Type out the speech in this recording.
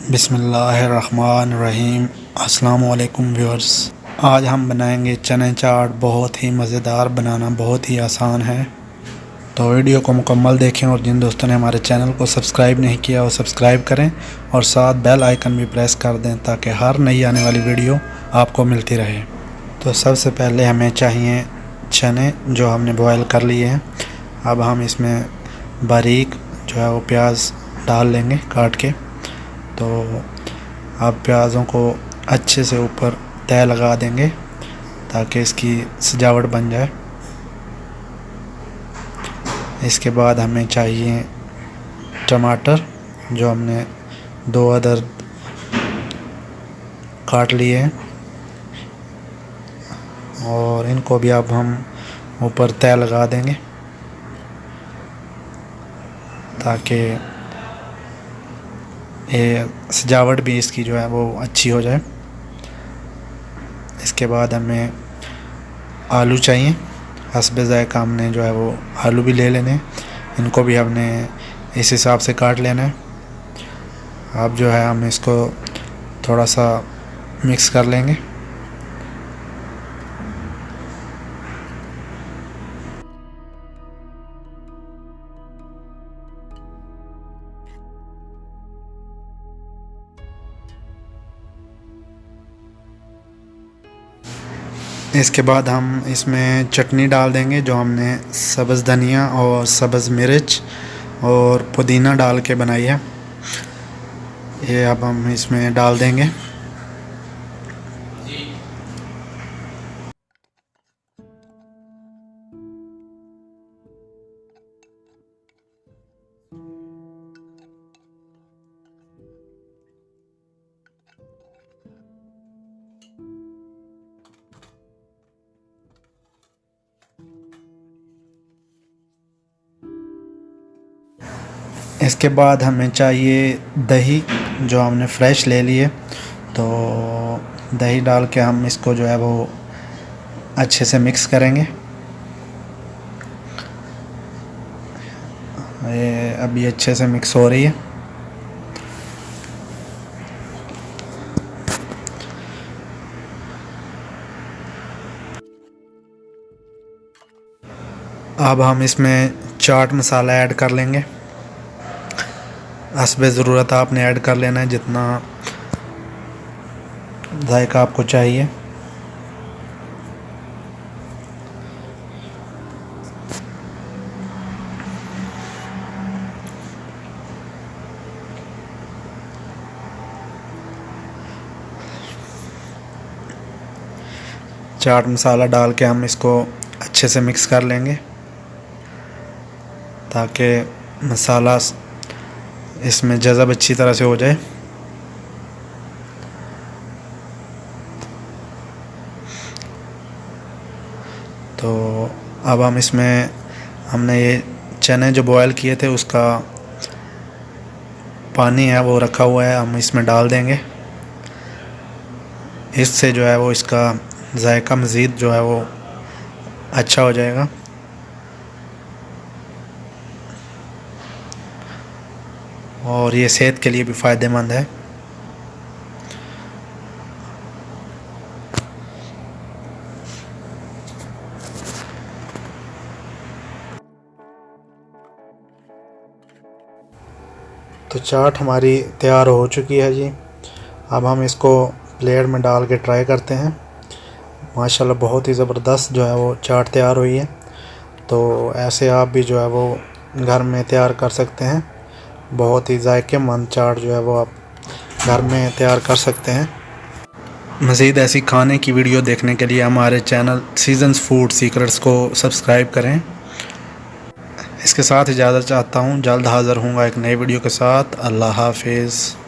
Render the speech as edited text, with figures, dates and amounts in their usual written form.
बिस्मिल्लाहिर्रहमानिर्रहीम। अस्सलाम वालेकुम व्यूअर्स। आज हम बनाएंगे चने चाट। बहुत ही मज़ेदार, बनाना बहुत ही आसान है। तो वीडियो को मुकम्मल देखें और जिन दोस्तों ने हमारे चैनल को सब्सक्राइब नहीं किया वो सब्सक्राइब करें और साथ बेल आइकन भी प्रेस कर दें ताकि हर नई आने वाली वीडियो आपको मिलती रहे। तो सबसे पहले हमें चाहिए चने जो हमने बॉयल कर लिए हैं। अब हम इसमें बारीक जो है वो प्याज डाल लेंगे काट के। तो आप प्याज़ों को अच्छे से ऊपर तय लगा देंगे ताकि इसकी सजावट बन जाए। इसके बाद हमें चाहिए टमाटर जो हमने 2 अदद काट लिए हैं और इनको भी अब हम ऊपर तय लगा देंगे ताकि ये सजावट भी इसकी जो है वो अच्छी हो जाए। इसके बाद हमें आलू चाहिए। हस्बे ज़ायक़ा हमने जो है वो आलू भी ले लेने, इनको भी हमने इस हिसाब से काट लेना है। अब जो है हम इसको थोड़ा सा मिक्स कर लेंगे। इसके बाद हम इसमें चटनी डाल देंगे जो हमने सब्ज़ धनिया और सब्ज़ मिर्च और पुदीना डाल के बनाई है। ये अब हम इसमें डाल देंगे। इसके बाद हमें चाहिए दही जो हमने फ्रेश ले लिए। तो दही डाल के हम इसको जो है वो अच्छे से मिक्स करेंगे। ये अभी अच्छे से मिक्स हो रही है। अब हम इसमें चाट मसाला ऐड कर लेंगे। हस्बे ज़रूरत आपने ऐड कर लेना है जितना जायका आपको चाहिए। चाट मसाला डाल के हम इसको अच्छे से मिक्स कर लेंगे ताकि मसाला इसमें जज़ब अच्छी तरह से हो जाए। तो अब हम इसमें हमने ये चने जो बॉयल किए थे उसका पानी है वो रखा हुआ है, हम इसमें डाल देंगे। इससे जो है वो इसका जायका मज़ीद जो है वो अच्छा हो जाएगा। और ये सेहत के लिए भी फ़ायदेमंद है। तो चाट हमारी तैयार हो चुकी है जी। अब हम इसको प्लेट में डाल के ट्राई करते हैं। माशाल्लाह बहुत ही ज़बरदस्त जो है वो चाट तैयार हुई है। तो ऐसे आप भी जो है वो घर में तैयार कर सकते हैं। बहुत ही ज़ायकेमंद चाट जो है वो आप घर में तैयार कर सकते हैं। मज़ीद ऐसी खाने की वीडियो देखने के लिए हमारे चैनल सीजन्स फूड सीक्रेट्स को सब्सक्राइब करें। इसके साथ इजाज़त चाहता हूँ। जल्द हाज़िर होऊंगा एक नई वीडियो के साथ। अल्लाह हाफिज़।